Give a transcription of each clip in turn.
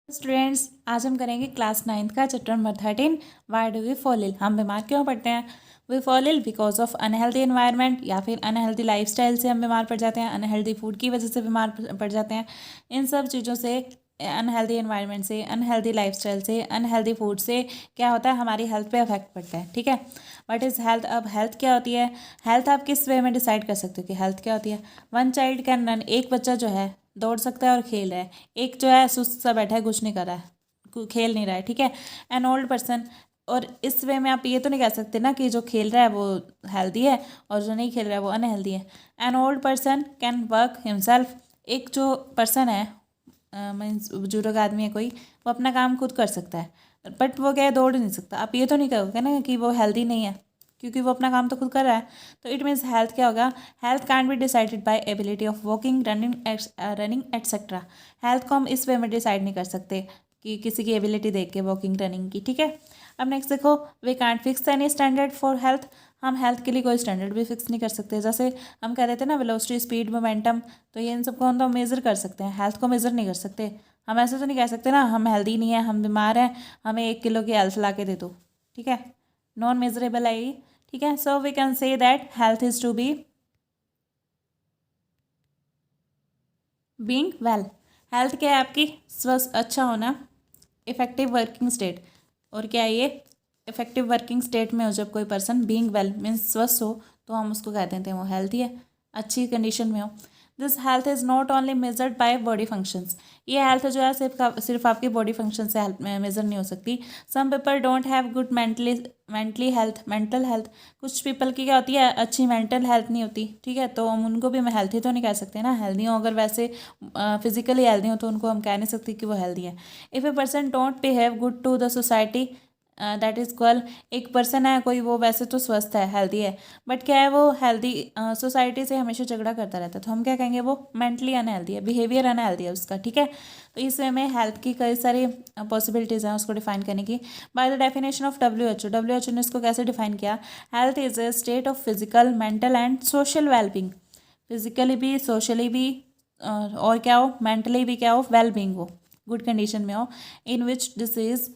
Students, आज हम करेंगे क्लास 9th का chapter number 13 why do we fall ill. हम बीमार क्यों पड़ते हैं? We fall ill because of unhealthy environment या फिर अनहेल्दी लाइफस्टाइल से हम बीमार पड़ जाते हैं, अनहेल्दी फूड की वजह से बीमार पड़ जाते हैं। इन सब चीज़ों से, अनहेल्दी एनवायरनमेंट से, अनहेल्दी लाइफस्टाइल से, अनहेल्दी फूड से क्या होता है, हमारी हेल्थ पे अफेक्ट पड़ता है। ठीक है, व्हाट इज़ हेल्थ? अब हेल्थ क्या होती है? हेल्थ आप किस वे में डिसाइड कर सकते हो कि हेल्थ क्या होती है? वन चाइल्ड कैन रन, एक बच्चा जो है दौड़ सकता है और खेल रहा है। एक जो है सुस्त सा बैठा है, कुछ नहीं कर रहा है, खेल नहीं रहा है। ठीक है, एन ओल्ड पर्सन। और इस वे में आप ये तो नहीं कह सकते ना कि जो खेल रहा है वो हेल्दी है और जो नहीं खेल रहा है वो अनहेल्दी है। An old person can work himself. एक जो पर्सन है, मीन्स बुजुर्ग आदमी है कोई, वो अपना काम खुद कर सकता है, बट वो क्या है, दौड़ नहीं सकता। आप ये तो नहीं कहोगे ना कि वो हेल्दी नहीं है, क्योंकि वो अपना काम तो खुद कर रहा है। तो इट मीन्स हेल्थ क्या होगा? Health can be decided by ability of walking, running etcetera. Health को हम इस वे में डिसाइड नहीं कर सकते कि किसी की एबिलिटी देख के, वॉकिंग रनिंग की। ठीक है, अब नेक्स्ट देखो, we can't fix any standard for health. हम हेल्थ के लिए कोई स्टैंडर्ड भी फिक्स नहीं कर सकते। जैसे हम कह रहे थे ना, वेलोसिटी, स्पीड, मोमेंटम, तो ये इन सबको हम तो मेज़र कर सकते हैं, हेल्थ को मेज़र नहीं कर सकते। हम ऐसे तो नहीं कह सकते ना, हम हेल्दी नहीं है, हम बीमार हैं, हमें 1 किलो की हेल्थ ला के दे दो। ठीक है, नॉन मेजरेबल है ये। ठीक है, so we can say that health is to be being well. Health क्या है? आपकी स्वस्थ, अच्छा होना, इफेक्टिव वर्किंग स्टेट। और क्या है ये? इफेक्टिव वर्किंग स्टेट में हो जब कोई पर्सन, बीइंग वेल मीन्स स्वस्थ हो, तो हम उसको कह देते हैं वो हेल्थी है, अच्छी कंडीशन में हो। This health is not only measured by body functions. ये हेल्थ जो है सिर्फ आपकी बॉडी फंक्शन से हेल्थ मेजर नहीं हो सकती। Some people don't have good mentally health, mental health. कुछ पीपल की क्या होती है, अच्छी मेंटल हेल्थ नहीं होती। ठीक है, तो हम उनको भी हम हेल्थी तो नहीं कह सकते ना, हेल्दी हो अगर वैसे फिजिकली हेल्दी हो तो उनको हम कह नहीं सकते कि वो हेल्दी है। If a person don't behave good to the society, that is call. एक पर्सन है कोई, वो वैसे तो स्वस्थ है, हेल्दी है, बट क्या है, वो हेल्दी सोसाइटी से हमेशा झगड़ा करता रहता है, तो हम क्या कहेंगे, वो मेंटली अनहेल्दी है, बिहेवियर अनहेल्दी है उसका। ठीक है, तो इस वे में हेल्थ की कई सारी पॉसिबिलिटीज़ हैं उसको डिफाइन करने की। By the definition of WHO ने इसको कैसे डिफाइन किया? Health is a state of physical, mental and social wellbeing. Physically भी, सोशली भी, और क्या हो, मेंटली भी क्या हो, वेल बींग हो, गुड कंडीशन में हो, in which disease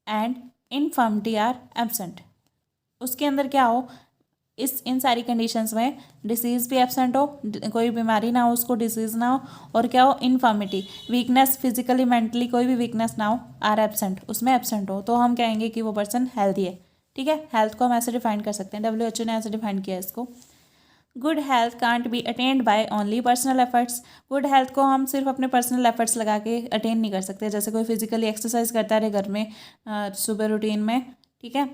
and infirmity are absent. उसके अंदर क्या हो, इन सारी कंडीशंस में डिसीज़ भी एबसेंट हो, कोई बीमारी ना हो उसको, डिसीज़ ना हो, और क्या हो, इनफर्मिटी, वीकनेस, फिजिकली मेंटली कोई भी वीकनेस ना हो, आर एबसेंट, उसमें एबसेंट हो, तो हम कहेंगे कि वो पर्सन हेल्दी है। ठीक है, हेल्थ को हम ऐसे डिफाइन कर सकते हैं, WHO ने ऐसे डिफाइन किया है इसको। Good health can't be attend by only personal efforts. Good health को हम सिर्फ अपने पर्सनल एफर्ट्स लगा के अटेन नहीं कर सकते। जैसे कोई फिजिकली एक्सरसाइज करता रहे घर में, सुबह रूटीन में। ठीक है,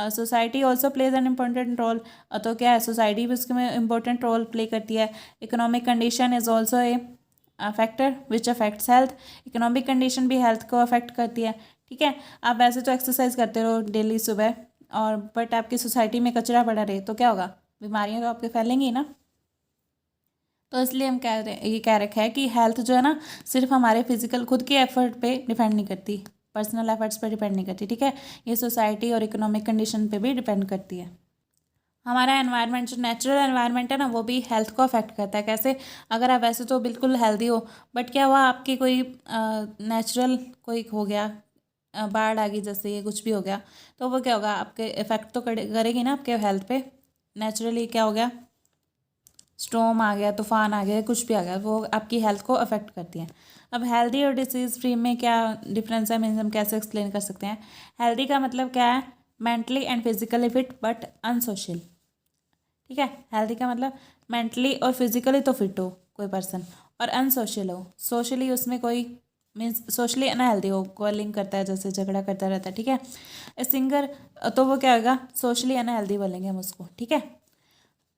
society also plays an important role. तो क्या है, सोसाइटी भी उसमें इम्पोर्टेंट रोल प्ले करती है। Economic condition is also a factor which affects health. Economic condition भी हेल्थ को अफेक्ट करती है। ठीक है, आप वैसे तो एक्सरसाइज करते रहो डेली सुबह, और बट आपकी सोसाइटी में कचरा पड़ा रहे तो क्या होगा, बीमारियां तो आपके फैलेंगी ना। तो इसलिए हम कह रहे, ये कह रखा है कि हेल्थ जो है ना, सिर्फ हमारे फिजिकल खुद के एफर्ट पे डिपेंड नहीं करती, पर्सनल एफर्ट्स पे डिपेंड नहीं करती। ठीक है, ये सोसाइटी और इकोनॉमिक कंडीशन पे भी डिपेंड करती है। हमारा एनवायरनमेंट, जो नेचुरल एनवायरनमेंट है ना, वो भी हेल्थ को अफेक्ट करता है। कैसे? अगर आप वैसे तो बिल्कुल हेल्दी हो, बट क्या हुआ, आपकी कोई नेचुरल कोई हो गया, बाढ़ आ गई जैसे, ये कुछ भी हो गया, तो वो क्या होगा, आपके इफेक्ट तो करेगी ना आपके हेल्थ पे। नेचुरली क्या हो गया, स्टॉर्म आ गया, तूफान आ गया, कुछ भी आ गया, वो आपकी हेल्थ को अफेक्ट करती हैं। अब हेल्दी और डिसीज़ फ्री में क्या डिफरेंस है, मीन्स हम कैसे एक्सप्लेन कर सकते हैं? हेल्दी का मतलब क्या है? Mentally and physically fit but unsocial. ठीक है, हेल्दी का मतलब मेंटली और फिजिकली तो फिट हो कोई पर्सन, और अनसोशल हो, सोशली उसमें कोई, मीन्स सोशली अनहेल्दी हो, कॉलिंग करता है, जैसे झगड़ा करता रहता है। ठीक है, ए सिंगर, तो वो क्या होगा, सोशली अनहेल्दी बोलेंगे हम उसको। ठीक है,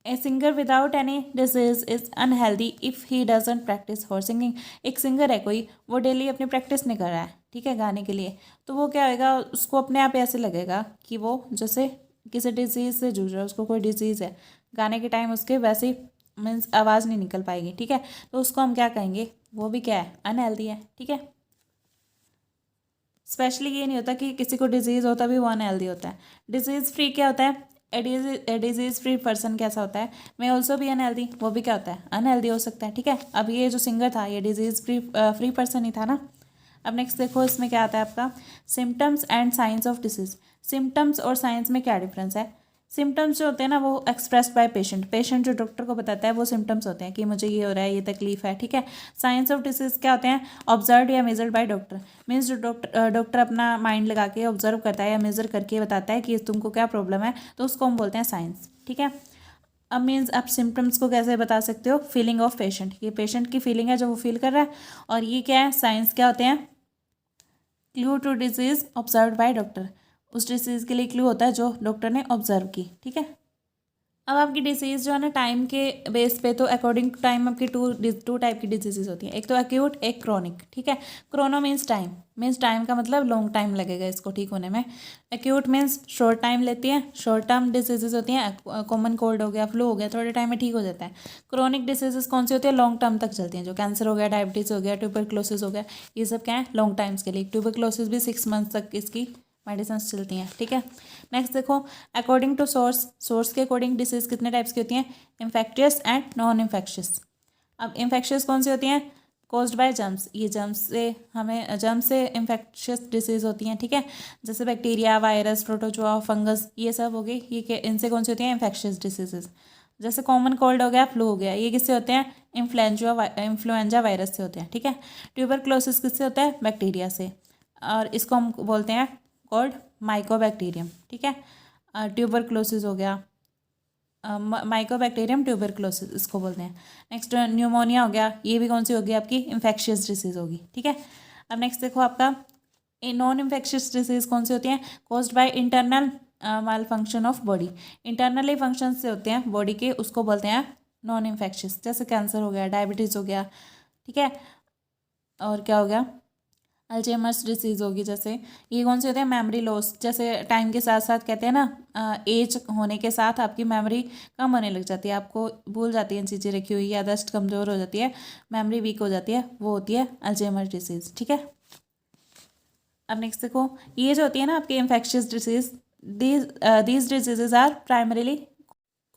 a singer without any disease is unhealthy if he doesn't practice for singing. एक सिंगर है कोई, वो डेली अपनी प्रैक्टिस नहीं कर रहा है, ठीक है, गाने के लिए, तो वो क्या होएगा, उसको अपने आप ऐसे लगेगा कि वो जैसे किसी डिजीज़ से जूझ रहा है, उसको कोई डिजीज़ है, गाने के टाइम उसके वैसे ही मीन्स आवाज़ नहीं निकल पाएगी। ठीक है, तो उसको हम क्या कहेंगे, वो भी क्या है, अनहेल्दी है। ठीक है, स्पेशली ये नहीं होता कि किसी को डिजीज़ होता भी वो अनहेल्दी होता है। डिजीज़ फ्री क्या होता है, ए डिजीज़ फ्री पर्सन कैसा होता है, मैं ऑल्सो भी अनहेल्दी, वो भी क्या होता है, अनहेल्दी हो सकता है। ठीक है, अब ये जो सिंगर था, ये डिजीज़ फ्री पर्सन ही था ना, अब नेक्स्ट देखो इसमें क्या आता है आपका symptoms and science of disease. Symptoms और साइंस में क्या डिफरेंस है? सिम्टम्स जो होते हैं ना वो एक्सप्रेस्ड बाय पेशेंट, पेशेंट जो डॉक्टर को बताता है वो सिम्टम्स होते हैं कि मुझे ये हो रहा है, ये तकलीफ है, ठीक है। साइंस ऑफ डिसीज क्या होते हैं? ऑब्जर्व या मेजर्ड बाय डॉक्टर, मीन्स जो डॉक्टर अपना माइंड लगा के ऑब्जर्व करता है या मेजर करके बताता है कि तुमको क्या प्रॉब्लम है, तो उसको हम बोलते हैं साइंस, ठीक है। अब मीन्स आप सिम्टम्स को कैसे बता सकते हो? फीलिंग ऑफ पेशेंट, ये पेशेंट की फीलिंग है जो वो फील कर रहा है। और ये क्या है? साइंस क्या होते हैं? Clue to disease observe by doctor, उस डिसीज़ के लिए क्लू होता है जो डॉक्टर ने ऑब्जर्व की, ठीक है। अब आपकी डिसीज़ जो है ना टाइम के बेस पे, तो अकॉर्डिंग टू टाइम आपकी टू टाइप की डिजीजेज होती हैं, एक तो एक्यूट, एक क्रॉनिक, ठीक है। क्रोनो मीन्स टाइम का मतलब लॉन्ग टाइम लगेगा इसको ठीक होने में। एक्यूट मीन्स शॉर्ट टाइम लेती है, शॉर्ट टर्म डिजीजेज होती हैं, कॉमन कोल्ड हो गया, फ्लू हो गया, थोड़े टाइम में ठीक हो जाता है। क्रोनिक डिजीजेज कौन सी होती है? लॉन्ग टर्म तक चलती हैं, जो कैंसर हो गया, डायबिटीज़ हो गया, ट्यूबरक्लोसिस हो गया, ये सब क्या है? लॉन्ग टाइम्स के लिए। ट्यूबरक्लोसिस भी 6 मंथ्स तक इसकी मेडिसिन चलती हैं, ठीक है। नेक्स्ट देखो अकॉर्डिंग टू सोर्स के अकॉर्डिंग डिसीज कितने टाइप्स की होती हैं? Infectious and non infectious. अब इन्फेक्शियस कौन सी होती हैं? कॉज्ड बाय जर्म्स, ये जर्म्स से इन्फेक्शियस डिसीज होती हैं, ठीक है। जैसे बैक्टीरिया, वायरस, प्रोटोजोआ, फंगस, ये सब हो गई, ये इनसे कौन सी होती हैं? Infectious diseases. जैसे कॉमन कोल्ड हो गया, फ्लू हो गया, ये किससे होते हैं? इन्फ्लुएंजा वायरस से होते हैं, ठीक है। ट्यूबरक्लोसिस किससे होता है? बैक्टीरिया से, और इसको हम बोलते हैं कॉल्ड माइकोबैक्टीरियम, ठीक है। ट्यूबरक्लोसिस हो गया, माइकोबैक्टीरियम ट्यूबरक्लोसिस इसको बोलते हैं। नेक्स्ट न्यूमोनिया हो गया, ये भी कौन सी होगी? आपकी इन्फेक्शियस डिसीज होगी, ठीक है। अब नेक्स्ट देखो आपका नॉन इन्फेक्शियस डिसीज कौन सी होती हैं? Caused by internal mall function of body, internally function से होते हैं बॉडी के, उसको बोलते हैं नॉन इन्फेक्शियस। जैसे कैंसर हो गया, डायबिटीज़ हो गया, ठीक है। और क्या हो गया? अल्जाइमर्स डिसीज़ होगी। जैसे ये कौन से होते हैं? मेमोरी लॉस, जैसे टाइम के साथ साथ कहते हैं ना एज होने के साथ आपकी मेमोरी कम होने लग जाती है, आपको भूल जाती हैं चीज़ें रखी हुई, याददाश्त कमज़ोर हो जाती है, मेमोरी वीक हो जाती है, वो होती है अल्जाइमर्स डिसीज़, ठीक है। अब नेक्स्ट देखो ये जो होती है ना आपकी infectious disease, these diseases are primarily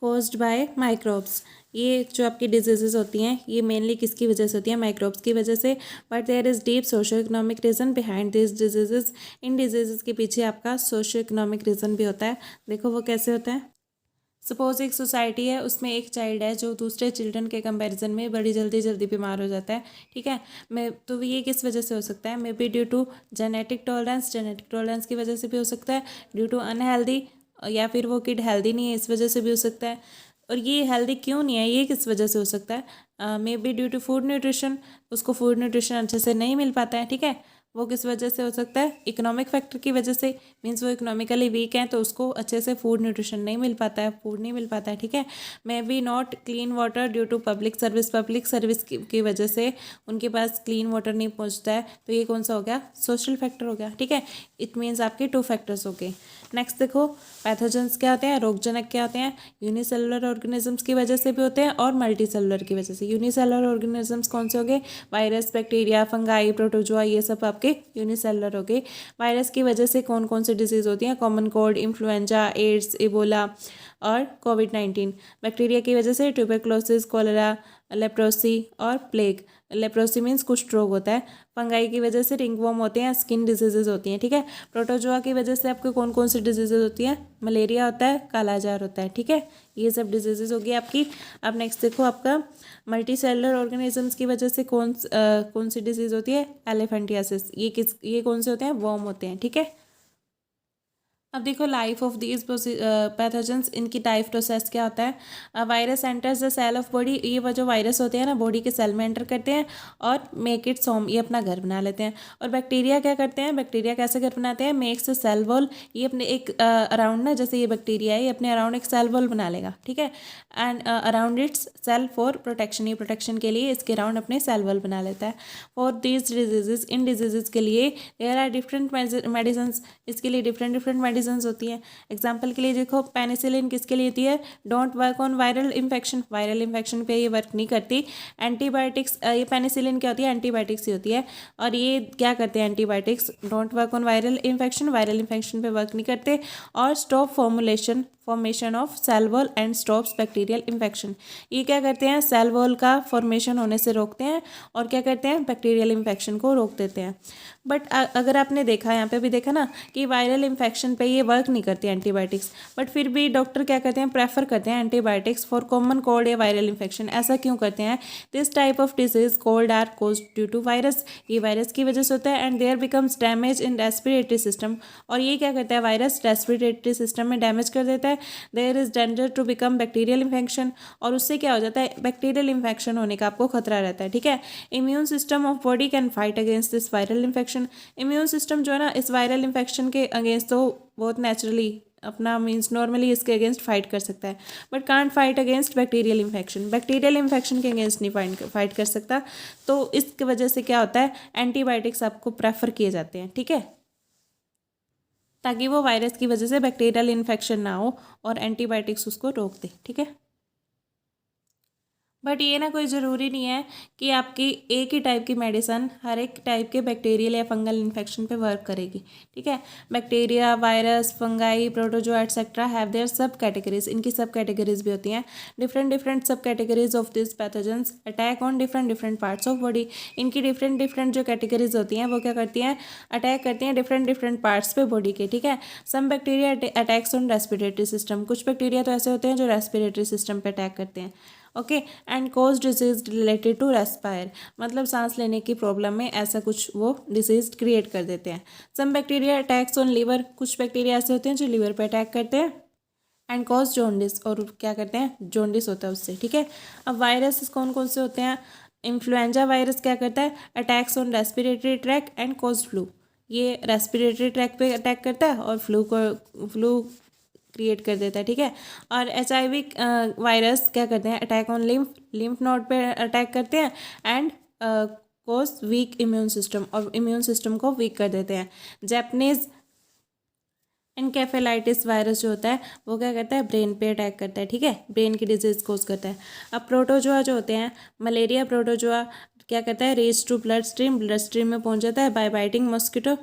caused by microbes. ये जो आपकी डिजीजेज होती हैं ये मेनली किसकी वजह से होती हैं? माइक्रोब्स की वजह से। But there is deep socio economic reason behind this diseases, इन डिजीजेज के पीछे आपका सोशो इकोनॉमिक रीज़न भी होता है। देखो वो कैसे होता है। सपोज एक सोसाइटी है, उसमें एक चाइल्ड है जो दूसरे चिल्ड्रन के कंपैरिजन में बड़ी जल्दी बीमार हो जाता है, ठीक है। तो ये किस वजह से हो सकता है? May be due to genetic tolerance की वजह से भी हो सकता है, ड्यू टू अनहेल्दी, या फिर वो किड हेल्दी नहीं है इस वजह से भी हो सकता है। और ये हेल्दी क्यों नहीं है, ये किस वजह से हो सकता है? May be due to food nutrition, उसको फूड न्यूट्रिशन अच्छे से नहीं मिल पाता है, ठीक है। वो किस वजह से हो सकता है? इकोनॉमिक फैक्टर की वजह से, मीन्स वो इकोनॉमिकली वीक हैं तो उसको अच्छे से फूड न्यूट्रिशन नहीं मिल पाता है, फूड नहीं मिल पाता है, ठीक है। May be not clean water due to public service की वजह से उनके पास क्लीन वाटर नहीं पहुंचता है, तो ये कौन सा हो गया? सोशल फैक्टर हो गया, ठीक है। इट मीन्स आपके 2 फैक्टर्स हो गए। नेक्स्ट देखो पैथोजेंस क्या होते हैं, रोगजनक क्या होते हैं? यूनिसेलुलर ऑर्गेनिजम्स की वजह से भी होते हैं और मल्टी सेलुलर की वजह से। यूनिसेलुलर ऑर्गेनिजम्स कौन से हो गए? वायरस, बैक्टीरिया, फंगाई, प्रोटोजोआ, ये सब आपके यूनिसेलुलर हो गए। वायरस की वजह से कौन कौन सी डिजीज़ होती हैं? Common cold, influenza, AIDS, Ebola और कोविड-19। बैक्टीरिया की वजह से ट्यूबरक्लोसिस, कोलेरा, लेप्रोसी और प्लेग। लेप्रोसी मीन्स कुष्ठ रोग होता है। फंगाई की वजह से रिंगवॉर्म होते हैं, स्किन डिजीजेज होती हैं, ठीक है। प्रोटोजोआ की वजह से आपको कौन कौन सी डिजीजेज होती हैं? मलेरिया होता है, कालाजार होता है, ठीक है। ये सब डिजीजेज होगी आपकी। अब नेक्स्ट देखो आपका मल्टी सेलुलर ऑर्गेनिजम्स की वजह से कौन सी डिजीज होती है? एलिफेंटियासिस। ये कौन से होते हैं? वर्म होते हैं, ठीक है। अब देखो लाइफ ऑफ दीज पैथोजेंस, इनकी टाइप प्रोसेस क्या होता है? Virus enters the cell of body, ये वो जो वायरस होते हैं ना बॉडी के सेल में एंटर करते हैं और मेक इट्स होम, ये अपना घर बना लेते हैं। और बैक्टीरिया क्या करते हैं? बैक्टीरिया कैसे घर बनाते हैं? मेक्स अ सेल वॉल, ये अपने एक अराउंड ना, जैसे ये बैक्टीरिया है ये अपने अराउंड एक सेल वॉल बना लेगा, ठीक है। And around its cell for protection, ये प्रोटेक्शन के लिए इसके अराउंड अपने सेल वॉल बना लेता है। फॉर दीज डिजीजेज, इन डिजीजेज के लिए देयर आर डिफरेंट मेडिसिन, इसके लिए डिफरेंट रीजंस होती हैं। एग्जांपल के लिए देखो, पेनिसिलिन किसके लिए होती है? Don't work on viral infection, viral infection पे ये वर्क नहीं करती। एंटीबायोटिक्स, ये पेनिसिलिन क्या होती है? एंटीबायोटिक्स ही होती है। और ये क्या करते हैं antibiotics? Don't work on viral infection पे वर्क नहीं करते। और stop formation of cell wall and stops bacterial infection, ये क्या करते हैं? सेल वॉल का फॉर्मेशन होने से रोकते हैं और क्या करते हैं? बैक्टीरियल इन्फेक्शन को रोक देते हैं। बट अगर आपने देखा, यहाँ पे भी देखा ना कि वायरल इन्फेक्शन पे ये वर्क नहीं करती एंटीबायोटिक्स, बट फिर भी डॉक्टर क्या करते हैं? प्रेफर करते हैं एंटीबायोटिक्स फॉर कॉमन कोल्ड या वायरल इन्फेक्शन। ऐसा क्यों करते हैं? This type of disease cold are cause due to virus, ये वायरस की वजह से होता है। And there becomes damage in respiratory system, और ये क्या करता है? वायरस रेस्पिरेटरी सिस्टम में डैमेज कर देता है। There is danger to become bacterial infection, और उससे क्या हो जाता है? बैक्टीरियल इन्फेक्शन होने का आपको खतरा रहता है। ठीक है, immune system of body can fight against this viral infection. Immune system जो है ना, इस वायरल इन्फेक्शन के अगेंस्ट तो बहुत नेचुरली अपना मीन्स नॉर्मली इसके अगेंस्ट फाइट कर सकता है, but can't fight against bacterial infection. Bacterial infection के अगेंस्ट नहीं फाइट कर सकता। तो इसकी वजह से क्या होता है? एंटीबायोटिक्स आपको प्रेफर किए जाते हैं। ठीक है, ताकि वो वायरस की वजह से बैक्टीरियल इन्फेक्शन ना हो और एंटीबायोटिक्स उसको रोक दे। ठीक है, बट ये ना कोई ज़रूरी नहीं है कि आपकी एक ही टाइप की मेडिसन हर एक टाइप के बैक्टीरियल या फंगल इन्फेक्शन पे वर्क करेगी। ठीक है, bacteria, virus, fungi, protozoa etcetera have their सब कैटेगरीज, इनकी सब कैटेगरीज भी होती हैं। डिफरेंट सब categories of this pathogens attack on different parts of body. इनकी डिफरेंट जो कैटेगरीज होती हैं वो क्या करती हैं? अटैक करती हैं डिफरेंट पार्ट्स पे बॉडी के। ठीक है, some bacteria attacks on respiratory system, कुछ बैक्टीरिया तो ऐसे होते हैं जो रेस्पिरेटरी सिस्टम पे अटैक करते हैं। Okay, and cause disease related to respire, मतलब सांस लेने की प्रॉब्लम में ऐसा कुछ वो डिजीज क्रिएट कर देते हैं। Some bacteria attacks on liver, कुछ बैक्टीरिया ऐसे होते हैं जो लीवर पे अटैक करते हैं। एंड कॉज जॉन्डिस, और क्या करते हैं? जॉन्डिस होता है उससे। ठीक है, अब वायरस कौन से होते हैं? इन्फ्लुएंजा वायरस क्या करता है? Attacks on respiratory tract and cause flu, ये रेस्पिरेटरी ट्रैक पे अटैक करता है और फ्लू क्रिएट कर देता है। ठीक है, और HIV वायरस क्या करते हैं? अटैक ऑन लिम्फ नोड पे अटैक करते हैं and cause weak immune system, और इम्यून सिस्टम को वीक कर देते हैं। जैपनीज एनकेफेलाइटिस वायरस जो होता है वो क्या करता है? ब्रेन पे अटैक करता है। ठीक है, ब्रेन की डिजीज कोज करता है। अब प्रोटोजोआ जो होते हैं, मलेरिया प्रोटोजोआ क्या करता है? रेज टू ब्लड स्ट्रीम में पहुंच जाता है बाय बाइटिंग मॉस्किटो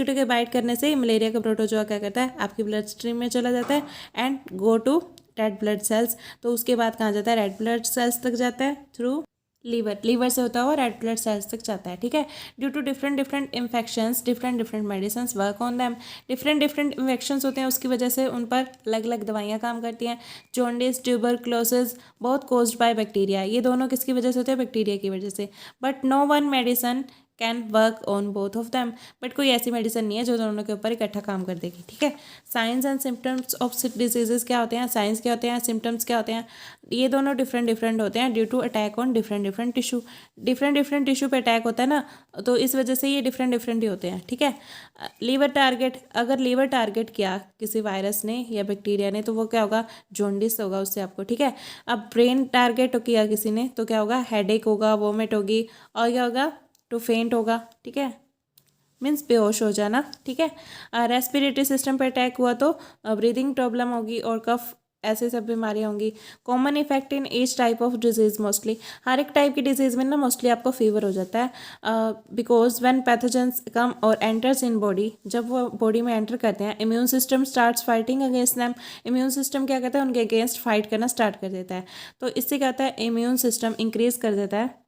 के बाइट करने से मलेरिया का प्रोटोजोआ क्या करता है? आपकी ब्लड स्ट्रीम में चला जाता है and go to red blood cells, तो उसके बाद कहाँ जाता है? रेड ब्लड सेल्स तक जाता है थ्रू लीवर से होता हुआ रेड ब्लड सेल्स तक जाता है। ठीक है, due to different infections different medicine work on them, different infections होते हैं उसकी वजह से उन पर अलग अलग दवाइयाँ काम करती हैं। जॉन्डिस, ट्यूबरक्लोसिस बहुत कोज्ड बाय बैक्टीरिया, ये दोनों किसकी वजह से होते हैं? बैक्टीरिया की वजह से। But no one medicine can work on both of them, but कोई ऐसी मेडिसिन नहीं है जो दोनों के ऊपर इकट्ठा काम कर देगी। ठीक है, science and symptoms of diseases क्या होते हैं? साइंस क्या होते हैं? सिम्टम्स क्या होते हैं? ये दोनों डिफरेंट होते हैं due to attack on different tissue. Different tissue पे अटैक होता है ना, तो इस वजह से ये डिफरेंट ही होते हैं। ठीक है, लीवर टारगेट, अगर लीवर टारगेट किया किसी वायरस ने या बैक्टीरिया ने तो वो क्या होगा? जॉन्डिस होगा उससे आपको। ठीक है, अब ब्रेन टारगेट किया किसी ने तो क्या होगा? हेडेक होगा, वोमिट होगी, और क्या होगा? टू फेंट होगा। ठीक है, मीन्स बेहोश हो जाना। ठीक है, रेस्पिरेटरी सिस्टम पर अटैक हुआ तो ब्रीदिंग प्रॉब्लम होगी और कफ, ऐसे सब बीमारियाँ होंगी। Common effect in each type of disease, mostly हर एक टाइप की डिजीज में ना मोस्टली आपको फीवर हो जाता है, बिकॉज व्हेन पैथोजेंस कम और एंटर्स इन बॉडी, जब वो बॉडी में एंटर करते हैं immune system starts fighting against them, immune system क्या करता है? उनके अगेंस्ट फाइट करना स्टार्ट कर देता है। तो इससे क्या होता है? इम्यून सिस्टम इंक्रीज कर देता है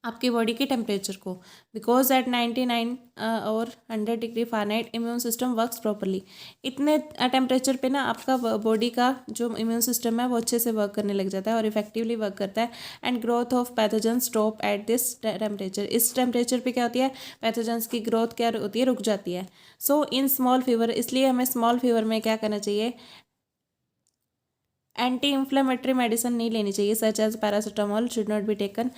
आपकी बॉडी के टेम्परेचर को, बिकॉज एट 99 और 100 degree Fahrenheit immune system works properly. इतने टेम्परेचर पे ना आपका बॉडी का जो इम्यून सिस्टम है वो अच्छे से वर्क करने लग जाता है और इफेक्टिवली वर्क करता है। And growth of pathogen stop at this temperature, इस टेम्परेचर पे क्या होती है? पैथोजेंस की ग्रोथ क्या होती है? रुक जाती है। सो इन स्मॉल फीवर, इसलिए हमें स्मॉल फीवर में क्या करना चाहिए? एंटी इन्फ्लेमेटरी मेडिसिन नहीं लेनी चाहिए, such as paracetamol should not be taken,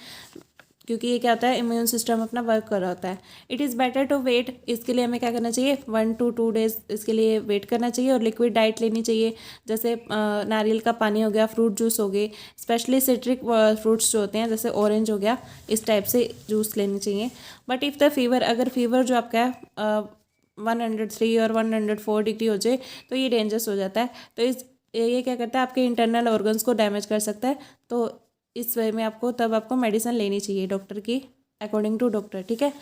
क्योंकि ये क्या होता है? इम्यून सिस्टम अपना वर्क कर रहा होता है। It is better to wait, इसके लिए हमें क्या करना चाहिए? 1 to 2 days इसके लिए वेट करना चाहिए और लिक्विड डाइट लेनी चाहिए, जैसे नारियल का पानी हो गया, फ्रूट जूस हो गए, स्पेशली सिट्रिक फ्रूट्स जो होते हैं जैसे ऑरेंज हो गया, इस टाइप से जूस लेनी चाहिए। बट इफ़ द फीवर, अगर फीवर जो आपका 103 और 104 डिग्री हो जाए तो ये डेंजरस हो जाता है। तो ये क्या करता है, आपके इंटरनल ऑर्गन्स को डैमेज कर सकता है। तो इस वे में आपको मेडिसिन लेनी चाहिए डॉक्टर की, अकॉर्डिंग टू डॉक्टर, ठीक है।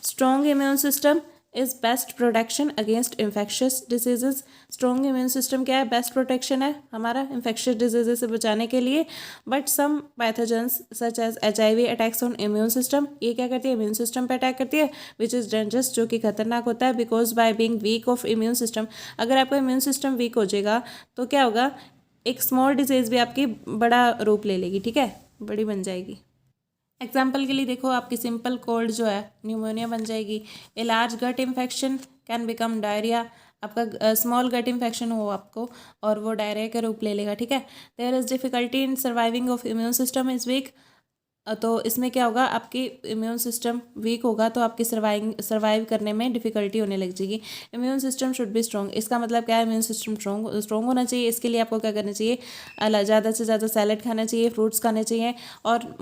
Strong immune system is best protection against infectious diseases. Strong immune system क्या है, बेस्ट प्रोटेक्शन है हमारा इन्फेक्शियस डिजीजेज से बचाने के लिए। But some pathogens such as HIV attacks on immune system, ये क्या करती है, इम्यून सिस्टम पे अटैक करती है, विच इज़ डेंजरस, जो कि खतरनाक होता है। Because by being weak of immune system, अगर आपका इम्यून सिस्टम वीक हो जाएगा तो क्या होगा, एक स्मॉल डिजीज़ भी आपकी बड़ा रूप ले लेगी, ठीक है, बड़ी बन जाएगी। एग्जाम्पल के लिए देखो, आपकी सिंपल कोल्ड जो है न्यूमोनिया बन जाएगी। A large gut infection can become diarrhoea, आपका स्मॉल गट इन्फेक्शन हो आपको और वो डायरिया का रूप ले लेगा, ठीक है। There is difficulty in surviving of immune system is weak, तो इसमें क्या होगा, आपकी इम्यून सिस्टम वीक होगा तो आपकी सर्वाइव करने में डिफिकल्टी होने लग जाएगी। Immune system should be strong, इसका मतलब क्या है, इम्यून सिस्टम स्ट्रॉन्ग होना चाहिए। इसके लिए आपको क्या करना चाहिए, ज़्यादा से ज़्यादा सैलड खाना चाहिए, फ्रूट्स खाने चाहिए, और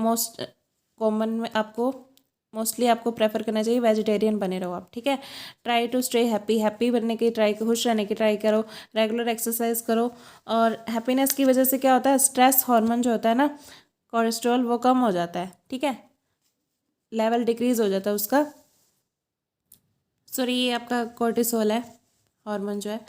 कॉमन में मोस्टली आपको प्रेफर करना चाहिए वेजिटेरियन बने रहो आप, ठीक है। ट्राई टू स्टे हैप्पी बनने की ट्राई, खुश रहने की ट्राई करो, रेगुलर एक्सरसाइज करो। और हैप्पीनेस की वजह से क्या होता है, स्ट्रेस हार्मोन जो होता है ना, कोलेस्ट्रॉल, वो कम हो जाता है, ठीक है, लेवल डिक्रीज हो जाता है उसका। सॉरी, ये आपका कोर्टिसोल है, हार्मोन जो है,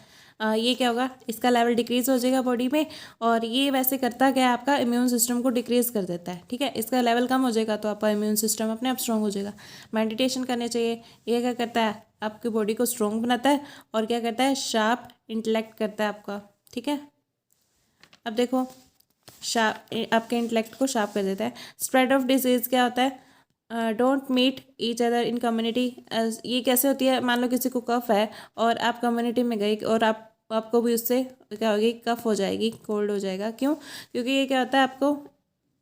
ये क्या होगा, इसका लेवल डिक्रीज हो जाएगा बॉडी में, और ये वैसे करता क्या है, आपका इम्यून सिस्टम को डिक्रीज कर देता है, ठीक है। इसका लेवल कम हो जाएगा तो आपका इम्यून सिस्टम अपने आप स्ट्रॉन्ग हो जाएगा। मेडिटेशन करने चाहिए, ये क्या करता है, आपकी बॉडी को स्ट्रॉन्ग बनाता है, और क्या करता है, शार्प इंटेलेक्ट करता है आपका, ठीक है। अब देखो, आपके इंटेलेक्ट को शार्प कर देता है। स्प्रेड ऑफ डिजीज़ क्या होता है, don't meet each other in community. ये कैसे होती है, मान लो किसी को कफ है और आप कम्युनिटी में गई और आपको भी उससे क्या होगी, कफ हो जाएगी, कोल्ड हो जाएगा। क्यों, क्योंकि ये क्या होता है, आपको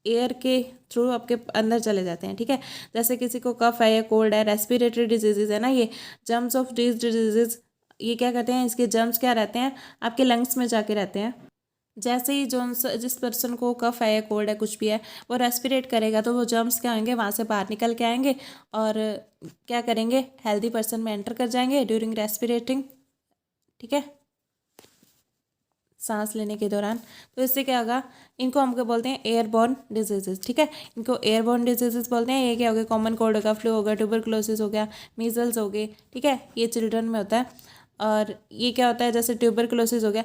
एयर के थ्रू आपके अंदर चले जाते हैं, ठीक है। जैसे किसी को कफ है या कोल्ड है, रेस्पिरेटरी डिजीजेज है ना, ये जर्म्स ऑफ दीज डिजीजेज, ये क्या करते हैं, इसके जर्म्स क्या रहते हैं, आपके लंग्स में जाके रहते हैं। जैसे ही जिस पर्सन को कफ है या कोल्ड है, कुछ भी है, वो रेस्पिरेट करेगा तो वो जर्म्स क्या होंगे, वहाँ से बाहर निकल के आएंगे और क्या करेंगे, हेल्दी पर्सन में एंटर कर जाएंगे ड्यूरिंग रेस्पिरेटिंग, ठीक है, सांस लेने के दौरान। तो इससे क्या होगा, इनको हम क्या बोलते हैं, एयरबॉर्न डिजीजेज, ठीक है, इनको एयरबॉर्न डिजीजेज बोलते हैं। ये क्या हो गया, कॉमन कोल्ड होगा, फ्लू होगा, ट्यूबरकुलोसिस हो गया, मीजल्स हो गए, ठीक है, ये चिल्ड्रन में होता है। और ये क्या होता है, जैसे ट्यूबरकुलोसिस हो गया,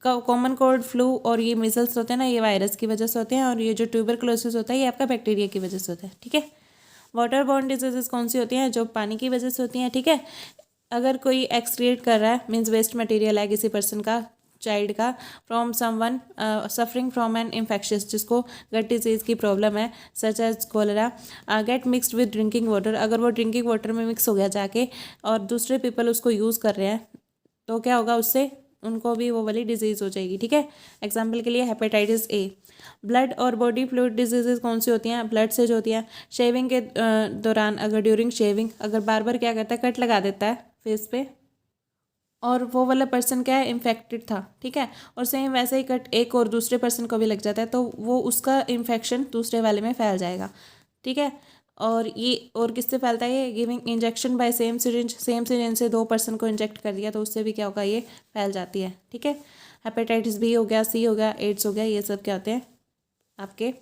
कॉमन कोल्ड, फ्लू और ये मीजल्स होते हैं ना, ये वायरस की वजह से होते हैं, और ये जो ट्यूबरकुलोसिस होता है ये आपका बैक्टीरिया की वजह से होता है, ठीक है। वाटर बॉर्न डिजीजेज कौन सी होती हैं, जो पानी की वजह से होती हैं, ठीक है। अगर कोई एक्सक्रीट कर रहा है, मीन्स वेस्ट मटेरियल है किसी पर्सन का, चाइल्ड का, from someone suffering from an infectious, जिसको गट डिजीज़ की प्रॉब्लम है, such as cholera, get mixed with drinking water, अगर वो ड्रिंकिंग वाटर में मिक्स हो गया जाके और दूसरे पीपल उसको यूज़ कर रहे हैं, तो क्या होगा, उससे उनको भी वो वाली डिजीज़ हो जाएगी, ठीक है। एग्जाम्पल के लिए हेपेटाइटिस ए। ब्लड और बॉडी फ्लूइड डिजीजेज कौन सी होती हैं, ब्लड से जो होती हैं, शेविंग के दौरान, अगर ड्यूरिंग शेविंग अगर बार बार क्या करता है, कट लगा देता है फेस पे, और वो वाला पर्सन क्या है, इन्फेक्टेड था, ठीक है, और सेम वैसे ही कट एक और दूसरे पर्सन को भी लग जाता है, तो वो उसका इन्फेक्शन दूसरे वाले में फैल जाएगा, ठीक है। और ये और किससे फैलता है, ये giving injection by same syringe से 2 पर्सन को इंजेक्ट कर दिया तो उससे भी क्या होगा, ये फैल जाती है, ठीक है। हेपेटाइटिस बी हो गया, सी हो गया, एड्स हो गया, ये सब क्या होते हैं, आपके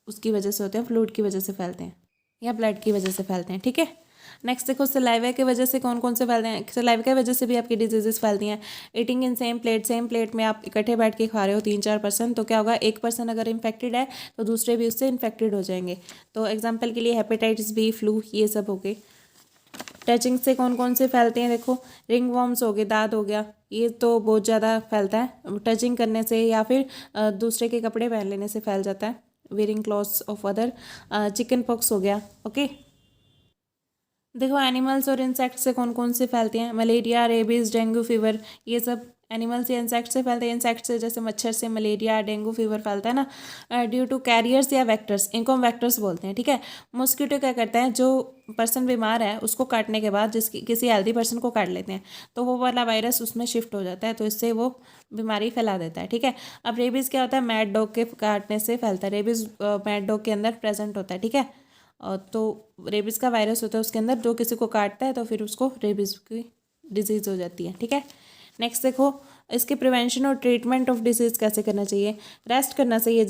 उसकी वजह से होते हैं, फ्लूइड की वजह से फैलते हैं या ब्लड की वजह से फैलते हैं, ठीक है। नेक्स्ट देखो, सलाइवा की वजह से कौन कौन से फैलते हैं, सलाइवा की वजह से भी आपकी डिजीजेस फैलती हैं। ईटिंग इन सेम प्लेट में आप इकट्ठे बैठ के खा रहे हो 3-4 पर्सन, तो क्या होगा, एक पर्सन अगर इन्फेक्टेड है तो दूसरे भी उससे इन्फेक्टेड हो जाएंगे। तो एग्जाम्पल के लिए हेपेटाइटिस बी, फ्लू, ये सब हो गए। टचिंग से कौन कौन से फैलते हैं, देखो, रिंग वॉर्म्स हो गए, दाद हो गया, ये तो बहुत ज़्यादा फैलता है टचिंग करने से, या फिर दूसरे के कपड़े पहन लेने से फैल जाता है, wearing clothes of other. Chicken pox हो गया, ओके। देखो, एनिमल्स और इंसेक्ट से कौन कौन से फैलते हैं, मलेरिया, रेबीज, डेंगू फीवर, ये सब एनिमल्स या इंसेक्ट से फैलते हैं। इंसेक्ट से जैसे मच्छर से मलेरिया, डेंगू फीवर फैलता है ना, ड्यू टू कैरियर्स या वेक्टर्स, इनको हम वेक्टर्स बोलते हैं, ठीक है। मॉस्किटो क्या करता है, जो पर्सन बीमार है उसको काटने के बाद जिसकी किसी हेल्दी पर्सन को काट लेते हैं तो वो वाला वायरस उसमें शिफ्ट हो जाता है, तो इससे वो बीमारी फैला देता है, ठीक है। अब रेबीज़ क्या होता है, मैड डॉग के काटने से फैलता है, रेबीज़ मैड डॉग के अंदर प्रेजेंट होता है, ठीक है। तो रेबीज़ का वायरस होता है उसके अंदर, जो किसी को काटता है तो फिर उसको रेबीज़ की डिजीज़ हो जाती है। ठीक है, नेक्स्ट देखो इसके प्रिवेंशन और ट्रीटमेंट ऑफ डिजीज़ कैसे करना चाहिए। रेस्ट करना चाहिए।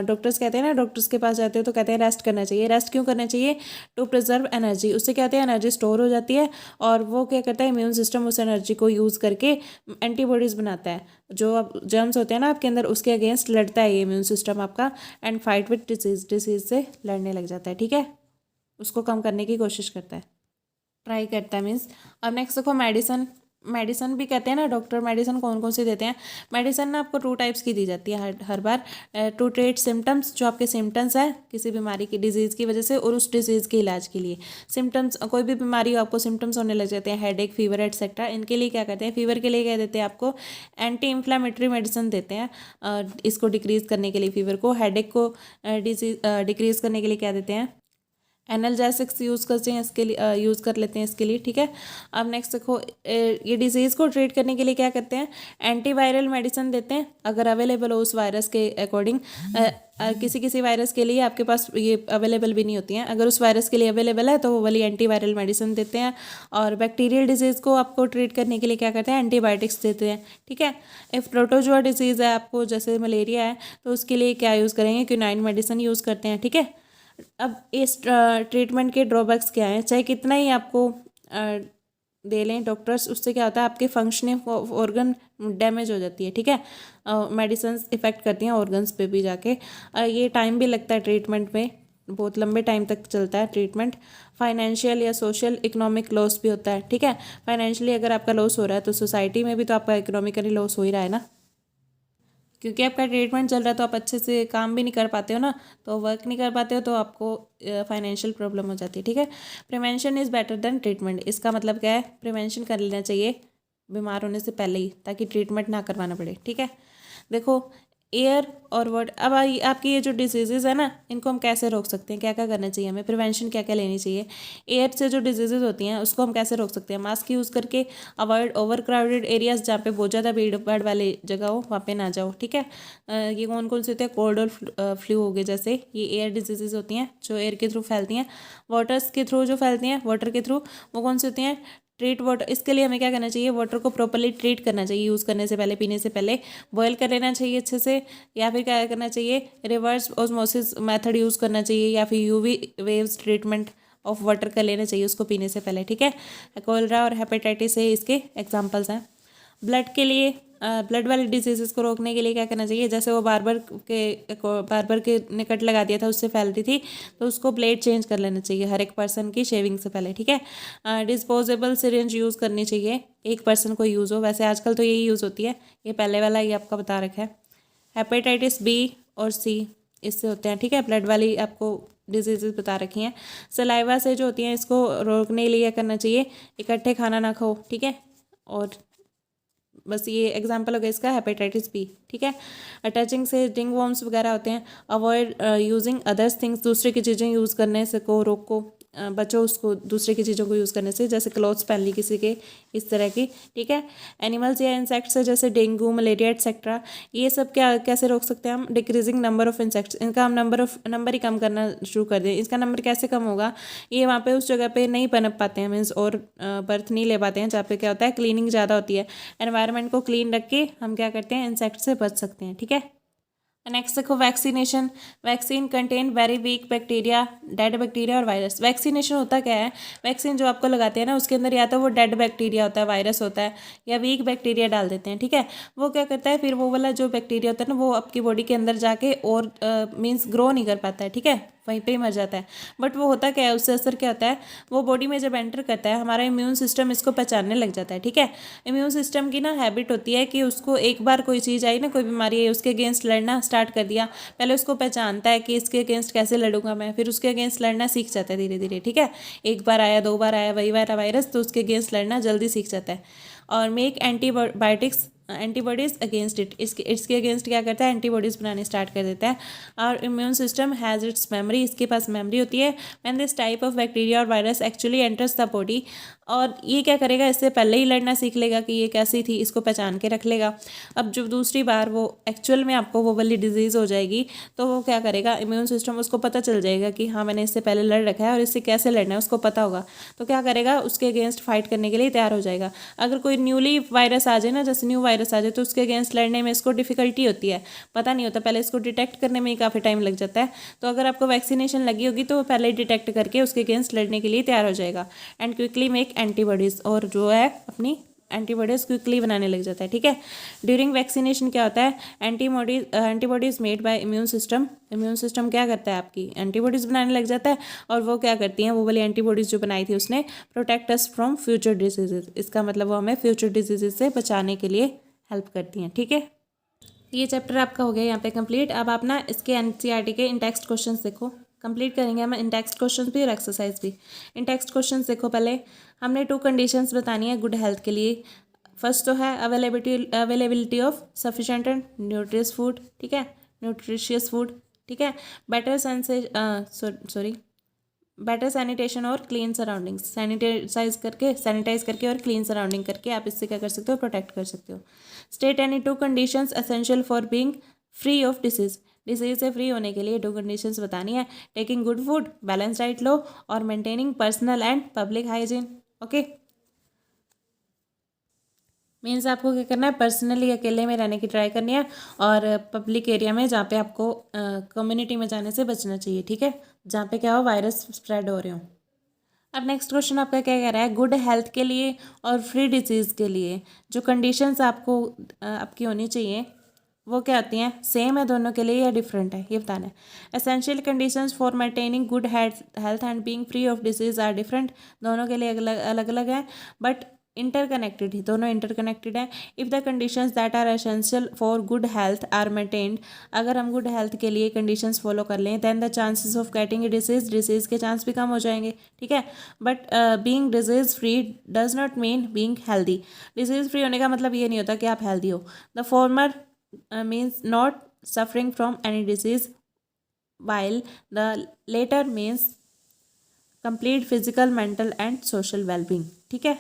डॉक्टर्स कहते हैं ना, डॉक्टर्स के पास जाते हो तो कहते हैं रेस्ट करना चाहिए। रेस्ट क्यों करना चाहिए? To preserve energy. उससे क्या होता है, एनर्जी स्टोर हो जाती है और वो क्या करता है, इम्यून सिस्टम उस एनर्जी को यूज़ करके एंटीबॉडीज़ बनाता है। जो अब जर्म्स होते हैं ना आपके अंदर, उसके अगेंस्ट लड़ता है ये इम्यून सिस्टम आपका, एंड फाइट विथ डिजीज़ से लड़ने लग जाता है। ठीक है, उसको कम करने की कोशिश करता है, ट्राई करता है मीन्स। अब नेक्स्ट देखो मेडिसन भी कहते हैं ना डॉक्टर, मेडिसन कौन कौन सी देते हैं। मेडिसन ना आपको 2 टाइप्स की दी जाती है हर बार। टू ट्रीट सिम्टम्स, जो आपके सिम्टम्स हैं किसी बीमारी की, डिजीज़ की वजह से, और उस डिजीज़ के इलाज के लिए। सिम्टम्स, कोई भी बीमारी हो आपको सिम्टम्स होने लग जाते हैं, हेडेक, फीवर एटसेट्रा, इनके लिए क्या करते हैं, फीवर के लिए क्या देते हैं आपको, एंटी इन्फ्लामेटरी मेडिसिन देते हैं इसको डिक्रीज़ करने के लिए फीवर को। हेडेक को डिक्रीज़ करने के लिए क्या देते हैं, एनाल्जेसिक्स यूज़ करते हैं इसके लिए, यूज़ कर लेते हैं इसके लिए। ठीक है, अब नेक्स्ट देखो ये डिजीज़ को ट्रीट करने के लिए क्या करते हैं, एंटीवायरल मेडिसिन देते हैं अगर अवेलेबल हो उस वायरस के अकॉर्डिंग। किसी किसी वायरस के लिए आपके पास ये अवेलेबल भी नहीं होती हैं, अगर उस वायरस के लिए अवेलेबल है तो वो वाली एंटीवायरल मेडिसिन देते हैं। और बैक्टीरियल डिजीज़ को आपको ट्रीट करने के लिए क्या करते हैं, एंटीबायोटिक्स देते हैं। ठीक है, इफ़ प्रोटोजोआ डिजीज़ है आपको, जैसे मलेरिया है, तो उसके लिए क्या यूज़ करेंगे, क्विनाइन मेडिसिन यूज़ करते हैं। ठीक है, अब इस ट्रीटमेंट के ड्रॉबैक्स क्या हैं, चाहे कितना ही आपको दे लें डॉक्टर्स, उससे क्या होता है आपके फंक्शनिंग ऑर्गन डैमेज हो जाती है। ठीक है, मेडिसिन इफ़ेक्ट करती हैं ऑर्गन्स पे भी जाके। ये टाइम भी लगता है ट्रीटमेंट में, बहुत लंबे टाइम तक चलता है ट्रीटमेंट। फाइनेंशियल या सोशल इकोनॉमिक लॉस भी होता है। ठीक है, फाइनेंशियली अगर आपका लॉस हो रहा है तो सोसाइटी में भी तो आपका इकोनॉमिकली लॉस हो ही रहा है ना, क्योंकि आपका ट्रीटमेंट चल रहा है तो आप अच्छे से काम भी नहीं कर पाते हो ना, तो वर्क नहीं कर पाते हो तो आपको फाइनेंशियल प्रॉब्लम हो जाती है। ठीक है, prevention is better than treatment. इसका मतलब क्या है, प्रिवेंशन कर लेना चाहिए बीमार होने से पहले ही, ताकि ट्रीटमेंट ना करवाना पड़े। ठीक है, देखो एयर और वाटर, अब आपकी ये जो डिजीज़ है ना, इनको हम कैसे रोक सकते हैं, क्या क्या करना चाहिए हमें, प्रिवेंशन क्या क्या लेनी चाहिए। एयर से जो डिजीज़ होती हैं उसको हम कैसे रोक सकते हैं, मास्क यूज़ करके, अवॉइड ओवर क्राउडेड एरियाज़, जहाँ पे बहुत ज़्यादा भीड़ भाड़ वाले जगह हो वहाँ पे ना जाओ। ठीक है, ये कौन कौन से होते हैं, कोल्ड और फ्लू हो गए, जैसे ये एयर डिजीज़ होती हैं जो एयर के थ्रू फैलती हैं। वाटर्स के थ्रू जो फैलती हैं, वाटर के थ्रू, वो कौन सी होती हैं, ट्रीट वाटर। इसके लिए हमें क्या करना चाहिए, वाटर को प्रॉपर्ली ट्रीट करना चाहिए, यूज़ करने से पहले, पीने से पहले बॉयल कर लेना चाहिए अच्छे से, या फिर क्या करना चाहिए, रिवर्स ऑस्मोसिस मेथड यूज़ करना चाहिए, या फिर UV waves treatment of water कर लेना चाहिए उसको पीने से पहले। ठीक है, कोलेरा और हेपेटाइटिस से इसके एग्जाम्पल्स हैं। ब्लड के लिए, ब्लड वाली डिजीज़ को रोकने के लिए क्या करना चाहिए, जैसे वो बार्बर के निकट लगा दिया था, उससे फैल रही थी, तो उसको ब्लेड चेंज कर लेना चाहिए हर एक पर्सन की शेविंग से पहले। ठीक है, डिस्पोजेबल सिरिंज यूज़ करनी चाहिए, एक पर्सन को यूज़ हो, वैसे आजकल तो यही यूज़ होती है, ये पहले वाला ही आपका बता रखा है। हेपेटाइटिस बी और सी इससे होते हैं। ठीक है, ब्लड वाली आपको डिजीज़ बता रखी हैं। सलाइवा से जो होती हैं, इसको रोकने के लिए क्या करना चाहिए, इकट्ठे खाना ना खाओ। ठीक है, और बस ये एग्जांपल हो गया इसका, हेपेटाइटिस बी। ठीक है, टचिंग से रिंग वॉर्म्स वगैरह होते हैं। अवॉइड यूजिंग अदर्स थिंग्स, दूसरे की चीज़ें यूज़ करने से को रोको, बचो उसको दूसरे की चीज़ों को यूज़ करने से, जैसे क्लॉथ्स पहन ली किसी के, इस तरह की। ठीक है, एनिमल्स या इंसेक्ट्स से जैसे डेंगू, मलेरिया एटसेट्रा, ये सब क्या कैसे रोक सकते हैं हम, डिक्रीजिंग नंबर ऑफ इंसेक्ट्स, इनका हम नंबर ही कम करना शुरू कर दें। इसका नंबर कैसे कम होगा, ये वहाँ पे उस जगह पे नहीं पनप पाते हैं, मीन्स और बर्थ नहीं ले पाते हैं, जहाँ पे क्या होता है, क्लीनिंग ज़्यादा होती है। एनवायरनमेंट को क्लीन रख के हम क्या करते हैं, इंसेक्ट से बच सकते हैं। ठीक है, नेक्स्ट देखो vaccination. Vaccine contain very weak bacteria, dead bacteria और वायरस। वैक्सीनेशन होता क्या है, वैक्सीन जो आपको लगाते हैं ना, उसके अंदर या तो वो डेड बैक्टीरिया होता है, वायरस होता है, या वीक बैक्टीरिया डाल देते हैं। ठीक है, वो क्या करता है, फिर वो वाला जो बैक्टीरिया होता है ना, वो आपकी बॉडी के अंदर जाके और मीन्स ग्रो नहीं कर पाता है। ठीक है, वहीं पे ही मर जाता है। बट वो होता क्या है, उससे असर क्या होता है, वो बॉडी में जब एंटर करता है, हमारा इम्यून सिस्टम इसको पहचानने लग जाता है। ठीक है, इम्यून सिस्टम की ना हैबिट होती है कि उसको एक बार कोई चीज़ आई ना, कोई बीमारी आई, उसके अगेंस्ट लड़ना स्टार्ट कर दिया, पहले उसको पहचानता है कि इसके अगेंस्ट कैसे लड़ूंगा मैं, फिर उसके अगेंस्ट लड़ना सीख जाता है धीरे धीरे। ठीक है, एक बार आया, 2 बार आया वही वाला वायरस, तो उसके अगेंस्ट लड़ना जल्दी सीख जाता है। और make antibiotics antibodies against it, इसके अगेंस्ट क्या करता है, एंटीबॉडीज बनाने स्टार्ट कर देता है। और immune system has its memory, इसके पास मेमोरी होती है। When this type of bacteria और virus actually enters the body, और ये क्या करेगा, इससे पहले ही लड़ना सीख लेगा कि ये कैसी थी, इसको पहचान के रख लेगा। अब जब दूसरी बार वो एक्चुअल में आपको वो वाली डिजीज़ हो जाएगी तो वो क्या करेगा, इम्यून सिस्टम उसको पता चल जाएगा कि हाँ मैंने इससे पहले लड़ रखा है और इससे कैसे लड़ना है उसको पता होगा, तो क्या करेगा, उसके अगेंस्ट फाइट करने के लिए तैयार हो जाएगा। अगर कोई न्यूली वायरस आ जाए ना, जैसे न्यू वायरस आ जाए, तो उसके अगेंस्ट लड़ने में इसको डिफिकल्टी होती है, पता नहीं होता, पहले इसको डिटेक्ट करने में ही काफ़ी टाइम लग जाता है। तो अगर आपको वैक्सीनेशन लगी होगी तो वो पहले ही डिटेक्ट करके उसके अगेंस्ट लड़ने के लिए तैयार हो जाएगा एंड क्विकली मेक एंटीबॉडीज़, और जो है अपनी एंटीबॉडीज़ क्विकली बनाने लग जाता है। ठीक है, ड्यूरिंग वैक्सीनेशन क्या होता है, antibodies made by immune system, immune system क्या करता है, आपकी एंटीबॉडीज़ बनाने लग जाता है, और वो क्या करती हैं, वो वाली एंटीबॉडीज़ जो बनाई थी उसने, protect us from future diseases, इसका मतलब वो हमें फ्यूचर डिजीजेज से बचाने के लिए हेल्प करती हैं। ठीक है, ये चैप्टर आपका हो गया यहाँ पे कंप्लीट। अब आप ना इसके एनसीईआरटी के इन टेक्स्ट क्वेश्चंस देखो, कंप्लीट करेंगे हम इन टेक्स्ट क्वेश्चंस भी और एक्सरसाइज भी। इन टेक्स्ट क्वेश्चंस देखो, पहले हमने 2 कंडीशंस बतानी है गुड हेल्थ के लिए। फर्स्ट तो है availability of sufficient and nutritious food, ठीक है, न्यूट्रिशियस फूड, ठीक है, बेटर बेटर सैनिटेशन और क्लीन सराउंडिंग्स, सैनिटाइज करके और क्लीन सराउंडिंग करके आप इससे क्या कर सकते हो, प्रोटेक्ट कर सकते हो। State any 2 conditions essential for being free of disease, disease से फ्री होने के लिए 2 कंडीशंस बतानी है, taking good food, balance diet लो, और maintaining personal and public hygiene. Okay, means आपको क्या करना है, पर्सनली अकेले में रहने की ट्राई करनी है, और पब्लिक एरिया में जहाँ पे आपको कम्युनिटी में जाने से बचना चाहिए। ठीक है, जहाँ पे क्या हो, वायरस स्प्रेड हो रहे हो। अब नेक्स्ट क्वेश्चन आपका क्या कह रहा है, गुड हेल्थ के लिए और फ्री डिजीज़ के लिए जो कंडीशंस आपको आपकी होनी चाहिए वो क्या होती हैं, सेम है दोनों के लिए या डिफरेंट है, ये बताना है। Essential conditions for maintaining good health and being free of disease are different, दोनों के लिए अलग अलग है, बट इंटरकनेक्टेड ही, दोनों इंटरकनेक्टेड है। If the conditions that are essential for good health are maintained, अगर हम गुड हेल्थ के लिए कंडीशंस फॉलो कर लें, then the chances of getting a disease के चांस भी कम हो जाएंगे। ठीक है, but being disease free does not mean being healthy, disease free होने का मतलब ये नहीं होता कि आप हेल्दी हो। The former means not suffering from any disease, while the later means complete physical, mental and social well-being। ठीक है,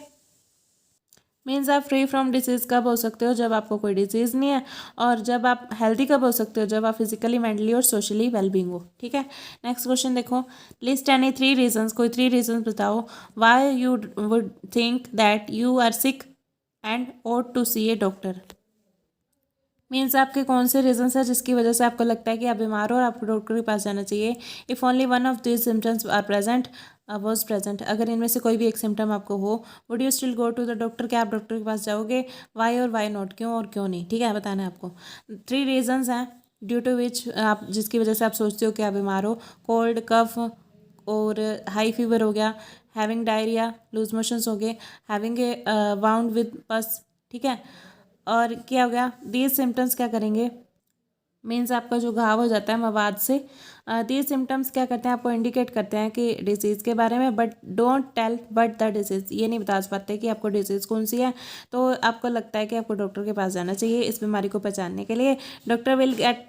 मीन्स आप फ्री फ्रॉम डिसीज़ कब हो सकते हो, जब आपको कोई डिजीज़ नहीं है, और जब आप हेल्दी कब हो सकते हो, जब आप फिजिकली, मेंटली और सोशली वेलबींग हो। ठीक है, नेक्स्ट क्वेश्चन देखो, लिस्ट एनी 3 रीजंस, कोई 3 रीजंस बताओ why you would think that you are sick and ought to see a doctor. Means आपके कौन से रीजंस है जिसकी वजह से आपको लगता है कि आप बीमार हो और आपको डॉक्टर के पास जाना चाहिए। If only one of this symptoms are present was present, अगर इनमें से कोई भी एक सिम्टम आपको हो, would you still go to the doctor, क्या आप डॉक्टर के पास जाओगे, वाई और वाई नॉट, क्यों और क्यों नहीं। ठीक है, बताना है आपको। 3 रीजंस हैं ड्यू टू विच आप, जिसकी वजह से आप सोचते हो कि आप बीमार हो, कोल्ड, कफ और हाई फीवर हो गया, हैविंग डायरिया, लूज मोशंस हो गए, हैविंग ए वाउंड विद पस। ठीक है, और क्या हो गया, दीज सिम्टम्स क्या करेंगे, मीन्स आपका जो घाव हो जाता है मवाद से, दीज सिम्टम्स क्या करते हैं, आपको इंडिकेट करते हैं कि डिजीज़ के बारे में, but don't tell but the disease, ये नहीं बता पाते कि आपको डिजीज़ कौन सी है। तो आपको लगता है कि आपको डॉक्टर के पास जाना चाहिए इस बीमारी को पहचानने के लिए। Doctor will get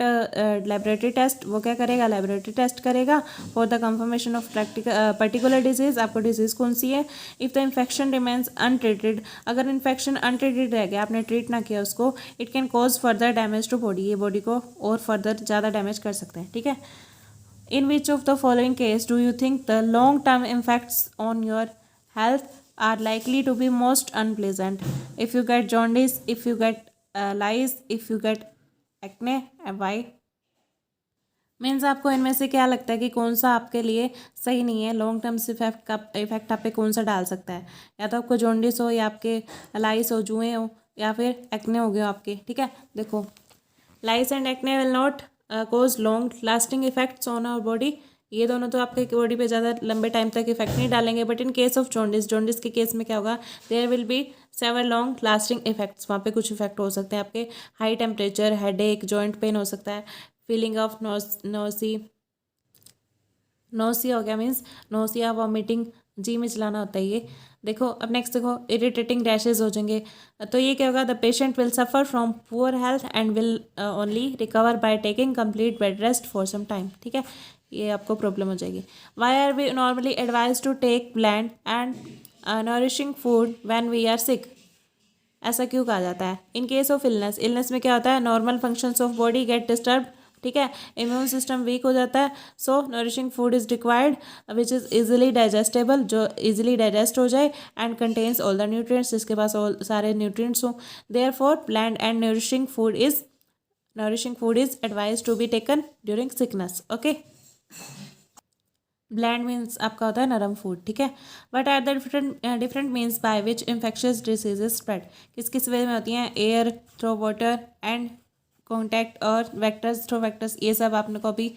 laboratory test, वो क्या करेगा, लेबोरेटरी टेस्ट करेगा for the confirmation of particular disease, आपको डिजीज़ कौन सी है। If the infection remains untreated, अगर इन्फेक्शन अनट्रीटेड रह गया, आपने ट्रीट ना किया उसको, it can cause further damage to body, ये बॉडी को और फर्दर ज़्यादा डैमेज कर सकते हैं। ठीक है, in which of the following case do you think the long term effects on your health are likely to be most unpleasant? If you get jaundice, if you get lice, if you get acne, why? Means आपको इनमें से क्या लगता है कि कौन सा आपके लिए सही नहीं है, लॉन्ग टर्म इफेक्ट का इफेक्ट आप पे कौन सा डाल सकता है, या तो आपको जॉन्डिस हो, या आपके लाइस हो, जुएँ हो, या फिर एक्ने हो गए आपके। ठीक है, देखो, lice and acne will not cause long lasting effects on our body, ये दोनों तो आपके बॉडी पे ज़्यादा लंबे टाइम तक इफेक्ट नहीं डालेंगे, but in case of jaundice के केस में क्या होगा, there will be severe long lasting effects, वहाँ पे कुछ इफेक्ट हो सकते हैं आपके, high temperature, headache, joint pain हो सकता है, फीलिंग ऑफ नोसी हो गया, मीन्स नोसिया, वॉमिटिंग, जी में चलाना होता है ये, देखो अब नेक्स्ट देखो, इरिटेटिंग रैशेज हो जाएंगे, तो ये क्या होगा, the patient will suffer from poor health and will only recover by taking complete bed rest for some time, ठीक है, ये आपको प्रॉब्लम हो जाएगी। Why are we normally advise to take bland and nourishing food when we are sick, ऐसा क्यों कहा जाता है? In case of illness, illness में क्या होता है, normal functions of body get disturb, ठीक है, इम्यून सिस्टम वीक हो जाता है, so nourishing food is required which is easily digestible, जो इजीली डाइजेस्ट हो जाए, and contains all the nutrients, जिसके पास ऑल सारे न्यूट्रिएंट्स हों, therefore plant and nourishing food is advise to be taken during sickness, okay. Bland means आपका होता है नरम फूड, ठीक है। But are the different means by which infectious diseases spread, किस किस वे में होती हैं, air through water and contact और वेक्टर्स थ्रो वेक्टर्स, ये सब आपने को अभी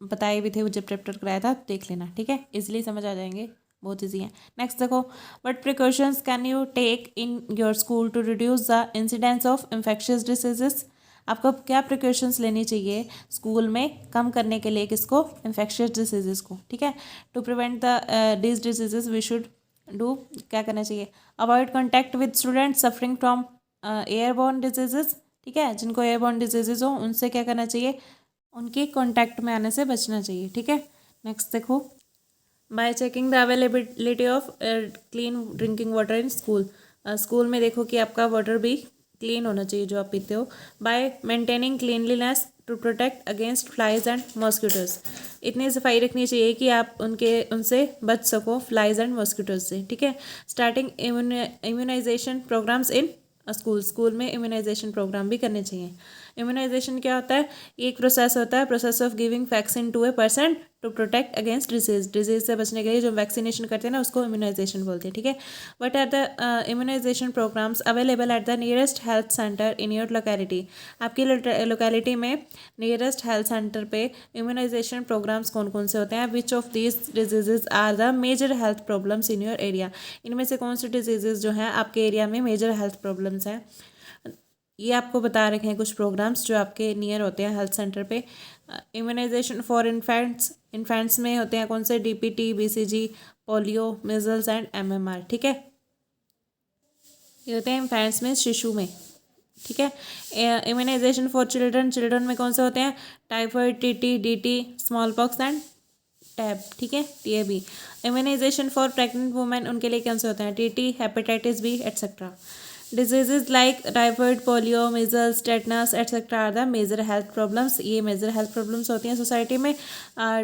बताए भी थे, जब चैप्टर कराया था, देख लेना, ठीक है, इजीली समझ आ जाएंगे, बहुत ईजी है। नेक्स्ट देखो, what precautions can you take in your school to reduce the incidence of infectious diseases, आपको क्या प्रिकॉशंस लेनी चाहिए स्कूल में कम करने के लिए, किसको, इन्फेक्शियस डिसीजेस को, ठीक है। To prevent the these diseases we should do, क्या करना चाहिए, avoid contact with students suffering from airborne diseases, ठीक है, जिनको एयरबॉर्न डिजीजेज हो उनसे क्या करना चाहिए, उनके कॉन्टैक्ट में आने से बचना चाहिए, ठीक है। नेक्स्ट देखो, bye checking the availability of clean drinking water in school, school में देखो कि आपका वाटर भी क्लीन होना चाहिए जो आप पीते हो। By maintaining cleanliness to protect against flies and mosquitoes, इतनी सफाई रखनी चाहिए कि आप उनसे बच सको, फ्लाइज एंड मॉस्किटोज से, ठीक है। Starting immunisation programmes in school में इम्यूनाइजेशन प्रोग्राम भी करने चाहिए। इम्यूनाइजेशन क्या होता है, ये एक प्रोसेस होता है, process of giving vaccine to a person to protect against disease से बचने के लिए जो वैक्सीनेशन करते हैं ना, उसको इम्यूनाइजेशन बोलते हैं, ठीक है। What are the immunisation programmes available at the nearest health centre in your locality, आपकी लोकेलिटी में नियरेस्ट हेल्थ सेंटर पे इम्यूनाइजेशन प्रोग्राम्स कौन कौन से होते हैं, which of these diseases are the major health problems in your area, इनमें से कौन से डिजीजेज जो हैं आपके एरिया में मेजर हेल्थ प्रॉब्लम्स हैं, ये आपको बता रखे हैं कुछ प्रोग्राम्स जो आपके नियर होते हैं हेल्थ सेंटर पे। इम्यूनाइजेशन फॉर इन्फेंट्स में होते हैं कौन से, DPT, BCG, polio, measles and MMR, ठीक है, ये होते हैं इन्फेंट्स में, शिशु में, ठीक है। इम्यूनाइजेशन फॉर चिल्ड्रन में कौन से होते हैं, typhoid, TT, DT, smallpox and TAB, ठीक है, TAB. Immunisation for pregnant women, उनके लिए कौन से होते हैं, TT, hepatitis B etcetera. Diseases like typhoid, polio, measles, tetanus etcetera are the major health problems, ये मेजर हेल्थ प्रॉब्लम्स होती हैं सोसाइटी में।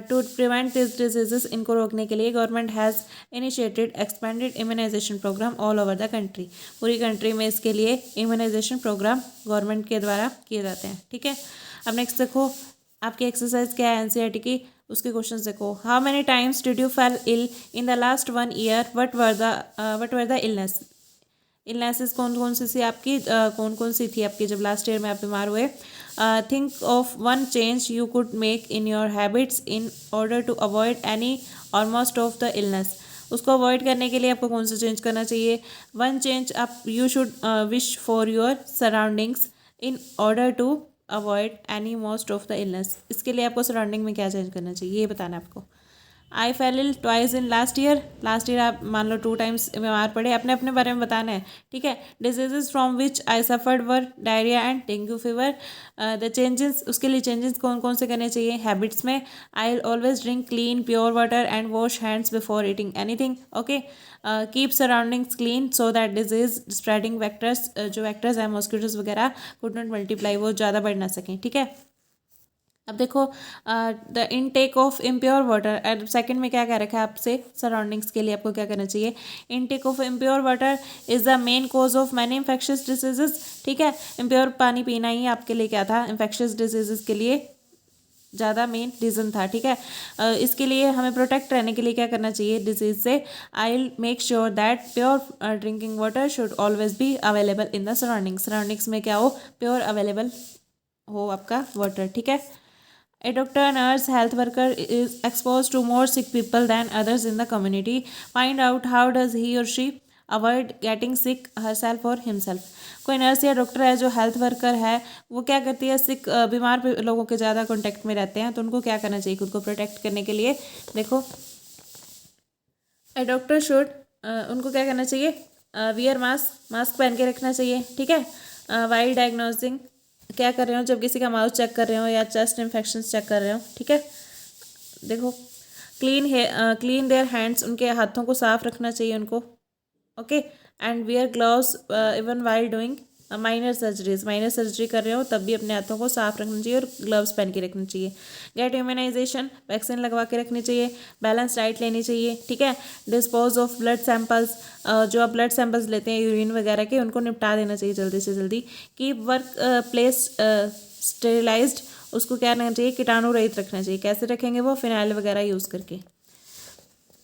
टू प्रिवेंट दिस डिजीजेस, इनको रोकने के लिए government has initiated expanded immunisation programme all over the country, पूरी country में इसके लिए इम्यूनाइजेशन प्रोग्राम गवर्नमेंट के द्वारा किए जाते हैं, ठीक है। अब नेक्स्ट देखो, आपकी एक्सरसाइज क्या है एनसीईआरटी की, उसके क्वेश्चंस देखो। How many times did you fell ill in the last 1 year, what were the illness, illnesses कौन कौन सी थी आपकी, कौन कौन सी थी आपकी जब लास्ट ईयर में आप बीमार हुए। Think of one change you could make in your habits in order to avoid any और मोस्ट ऑफ द इलनेस, उसको अवॉइड करने के लिए आपको कौन सा चेंज करना चाहिए। वन चेंज आप you should wish for your surroundings in order to avoid any most of the illness, इसके लिए आपको सराउंडिंग में क्या चेंज करना चाहिए ये बताना है आपको। I fell ill twice in last year आप मान लो 2 टाइम्स बीमार पड़े, अपने अपने बारे में बताना है, ठीक है। Diseases from which I suffered were diarrhoea and dengue fever, the changes, उसके लिए चेंजेस कौन कौन से करने चाहिए, हैबिट्स में I always drink clean pure water and wash hands before eating anything, okay. Keep surroundings clean so that disease spreading vectors, जो vectors हैं मॉस्किटोज वगैरह, कुड नॉट मल्टीप्लाई, वो ज़्यादा बढ़ ना सकें, ठीक है। अब देखो, the intake of impure water, second में क्या कह रखा है आपसे, सराउंडिंग्स के लिए आपको क्या करना चाहिए, intake of impure water is the main cause of many infectious diseases, ठीक है। इम्प्योर पानी पीना ही आपके लिए क्या था, इन्फेक्शियस डिजीजेस के लिए ज़्यादा मेन रीज़न था, ठीक है। इसके लिए हमें प्रोटेक्ट रहने के लिए क्या करना चाहिए डिजीज से, I will make sure that pure drinking water should always be available in the surroundings में क्या हो, प्योर अवेलेबल हो आपका वाटर, ठीक है। A doctor, nurse, health worker is exposed to more sick people than others in the community. Find out how does he or she avoid getting sick herself or himself. कोई nurse या doctor है जो health worker है, वो क्या करती है, सिक बीमार लोगों के ज़्यादा कॉन्टेक्ट में रहते हैं, तो उनको क्या करना चाहिए खुद को प्रोटेक्ट करने के लिए। देखो, ए डॉक्टर शुड उनको क्या करना चाहिए, वियर मास्क, मास्क पहन के रखना चाहिए, ठीक है। वाइल डायग्नोजिंग, क्या कर रहे हो जब किसी का माउथ चेक कर रहे हो या चेस्ट इन्फेक्शन चेक कर रहे हो, ठीक है। देखो क्लीन देयर हैंड्स, उनके हाथों को साफ रखना चाहिए उनको, okay. And wear gloves even while doing minor surgeries, minor surgery कर रहे हो तब भी अपने हाथों को साफ रखना चाहिए और ग्लव्स पहन के रखना चाहिए। गेट इम्यूनाइजेशन, वैक्सीन लगवा के रखनी चाहिए। बैलेंस डाइट लेनी चाहिए, ठीक है। डिस्पोज ऑफ ब्लड सैंपल्स, जो आप ब्लड सैंपल्स लेते हैं यूरिन वगैरह के, उनको निपटा देना चाहिए जल्दी से जल्दी। कीप वर्क प्लेस स्टेरिलाइज्ड, उसको क्या रहना चाहिए, कीटाणु रहित रखना चाहिए। कैसे रखेंगे वो, फिनाइल वगैरह यूज़ करके।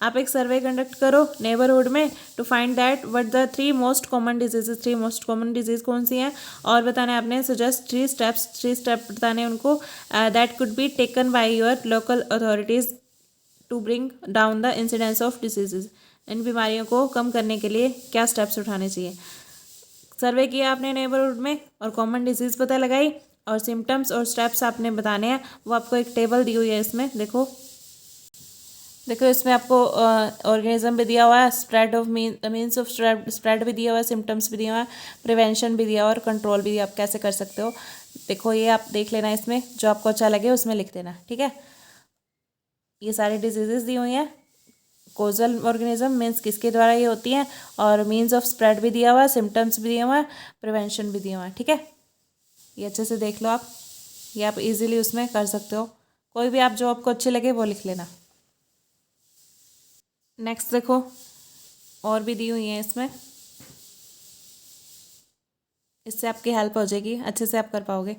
आप एक सर्वे कंडक्ट करो नेबरहुड में to find that what the 3 most common diseases, 3 most common disease कौन सी हैं, और बताना है आपने। सजेस्ट 3 स्टेप्स, 3 स्टेप बताने उनको that could be taken by your local authorities to bring down the incidence of diseases. इन बीमारियों को कम करने के लिए क्या स्टेप्स उठाने चाहिए। सर्वे किया आपने नेबरहुड में और कॉमन डिजीज़ पता लगाई और सिम्टम्स और स्टेप्स आपने बताने हैं। वो आपको एक टेबल दी हुई है इसमें, देखो इसमें आपको ऑर्गेनिज्म भी दिया हुआ है, spread of means of spread भी दिया हुआ है, सिम्टम्स भी दिया हुआ है, प्रिवेंशन भी दिया हुआ है और कंट्रोल भी आप कैसे कर सकते हो। देखो ये आप देख लेना, इसमें जो आपको अच्छा लगे उसमें लिख देना, ठीक है। ये सारी डिजीजेस दी हुई हैं। कोजल ऑर्गेनिज्म मीन्स किसके द्वारा ये होती हैं, और मीन्स ऑफ स्प्रेड भी दिया हुआ है, सिम्टम्स भी दिया हुआ है, प्रिवेंशन भी दिया हुआ है, ठीक है। ये अच्छे से देख लो आप, ये आप इजीली उसमें कर सकते हो। कोई भी आप जो आपको अच्छे लगे वो लिख लेना। नेक्स्ट देखो और भी दी हुई हैं इसमें, इससे आपकी हेल्प हो जाएगी, अच्छे से आप कर पाओगे।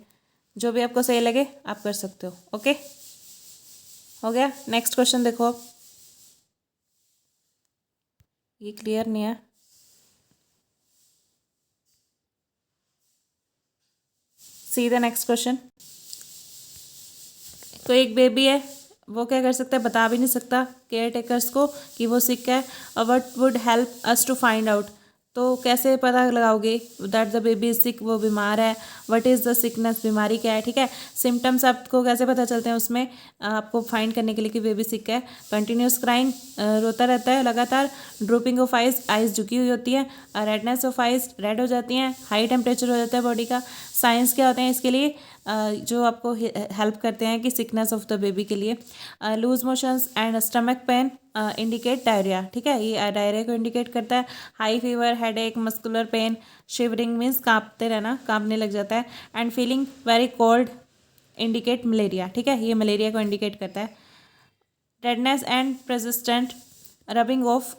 जो भी आपको सही लगे आप कर सकते हो, ओके। हो गया। नेक्स्ट क्वेश्चन देखो आप, ये क्लियर नहीं है। See the next question. तो एक बेबी है, वो क्या कर सकता है, बता भी नहीं सकता केयर टेकर्स को कि वो सिक है। और what would help us to find out, तो कैसे पता लगाओगे that the baby is sick, वो बीमार है। व्हाट इज़ द सिकनेस, बीमारी क्या है, ठीक है। सिम्टम्स आपको कैसे पता चलते हैं उसमें, आपको फाइंड करने के लिए कि बेबी सिक है। कंटिन्यूस क्राइंग, रोता रहता है लगातार। ड्रूपिंग ऑफ आइज, आइज झुकी हुई होती है। रेडनेस ऑफ आइज, रेड हो जाती हैं। हाई टेम्परेचर हो जाता है बॉडी का। साइंस क्या होते हैं इसके लिए, जो आपको हेल्प करते हैं कि सिकनेस ऑफ द बेबी के लिए। Loose motions and stomach pain indicate diarrhoea, ठीक है, ये डायरिया को इंडिकेट करता है। High fever, headache, muscular pain, shivering means कांपते रहना, कांपने लग जाता है। And feeling very cold indicate malaria, ठीक है, ये मलेरिया को इंडिकेट करता है। Redness and persistent rubbing of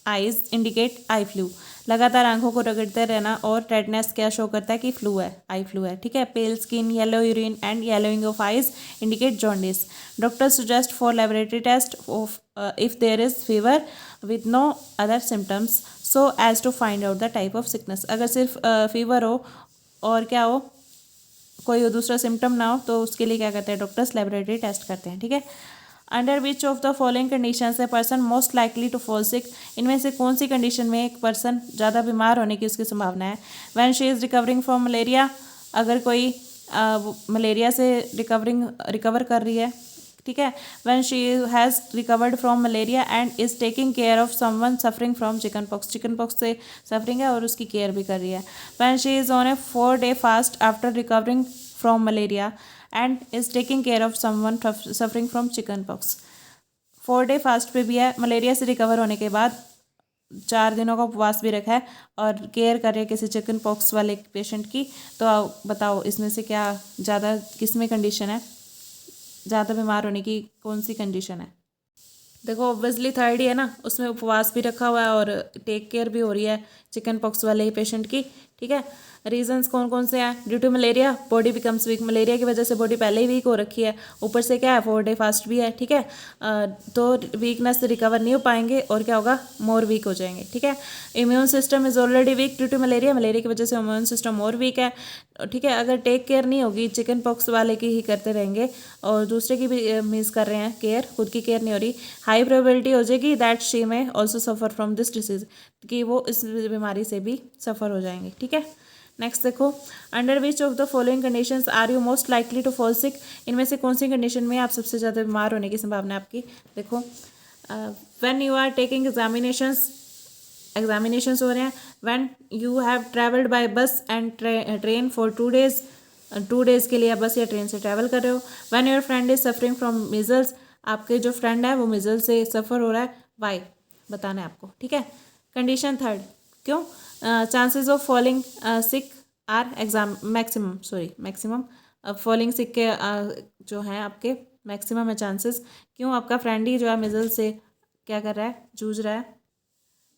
eyes indicate eye flu, लगातार आंखों को रगड़ते रहना और रेडनेस क्या शो करता है कि फ्लू है, आई फ्लू है, ठीक है। Pale skin, yellow urine and yellowing of eyes indicate jaundice. Doctor suggest for laboratory test of if there is fever with no other symptoms so as to find out the type of sickness. अगर सिर्फ fever हो और क्या हो, कोई दूसरा symptom ना हो, तो उसके लिए क्या करते हैं डॉक्टर्स, लेबोरेटरी टेस्ट करते हैं, ठीक है। Under which of the following condition a person most likely to fall sick, इनमें से कौन सी कंडीशन में एक पर्सन ज़्यादा बीमार होने की उसकी संभावना है। When she is recovering from malaria, अगर कोई मलेरिया से रिकवर कर रही है, ठीक है। When she has recovered from malaria and is taking care of someone suffering from chicken pox, chicken pox से सफरिंग है और उसकी केयर भी कर रही है। When she is on A 4-day fast after recovering from malaria and is taking care of someone suffering from chicken pox. 4-day fast पे भी है, मलेरिया से रिकवर होने के बाद 4 दिनों का उपवास भी रखा है और केयर कर रहे हैं किसी चिकन पॉक्स वाले पेशेंट की। तो बताओ इसमें से क्या ज़्यादा, किस में कंडीशन है, ज़्यादा बीमार होने की कौन सी कंडीशन है। देखो ऑब्वियसली थर्ड ही है ना, उसमें उपवास भी रखा हुआ है और टेक केयर भी हो रही है चिकन पॉक्स वाले ही पेशेंट की, ठीक है। रीजंस कौन कौन से हैं, due to malaria body becomes weak, malaria की वजह से बॉडी पहले ही वीक हो रखी है, ऊपर से क्या है 4-day फास्ट भी है, ठीक है। तो वीकनेस से रिकवर नहीं हो पाएंगे और क्या होगा, मोर वीक हो जाएंगे, ठीक है। Immune system is already weak due to malaria, malaria की वजह से इम्यून सिस्टम और वीक है, ठीक है। अगर टेक केयर नहीं होगी, चिकन पॉक्स वाले की ही करते रहेंगे और दूसरे की भी मिस कर रहे हैं केयर, खुद की केयर नहीं हो रही, हाई प्रोबेबिलिटी हो जाएगी दैट शी में also suffer from this disease, कि वो इस बीमारी से भी सफ़र हो जाएंगे, ठीक है। नेक्स्ट देखो, under which of the following conditions are you most likely to fall sick, इनमें से कौन सी कंडीशन में आप सबसे ज़्यादा बीमार होने की संभावना है आपकी। देखो when you are taking examinations examinations हो रहे हैं. When you have travelled by bus and train for 2 days, 2 days के लिए आप बस या ट्रेन से ट्रैवल कर रहे हो. When your friend is suffering from measles, आपके जो फ्रेंड है वो मिजल्स से सफ़र हो रहा है. वाई बताना है आपको. ठीक है. कंडीशन थर्ड, क्यों? Chances of falling sick are maximum. Falling sick के जो हैं आपके मैक्सिमम है चांसेस. क्यों? आपका फ्रेंड ही जो है मिजल्स से क्या कर रहा है, जूझ रहा है.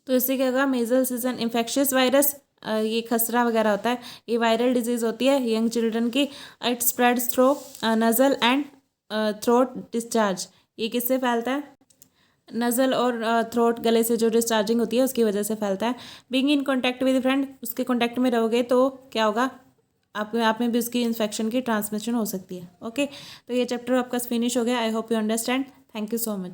तो इससे क्या होगा, measles is an infectious virus. ये खसरा वगैरह होता है, ये वायरल डिजीज़ होती है यंग चिल्ड्रन की. It spreads through nasal and throat discharge. ये किससे फैलता है? नज़ल और थ्रोट, गले से जो डिस्चार्जिंग होती है उसकी वजह से फैलता है. Being in contact with friend, उसके कॉन्टैक्ट में रहोगे तो क्या होगा, आप में भी उसकी इन्फेक्शन की ट्रांसमिशन हो सकती है. ओके, तो ये चैप्टर आपका फिनिश हो गया. I hope you understand. Thank you so much.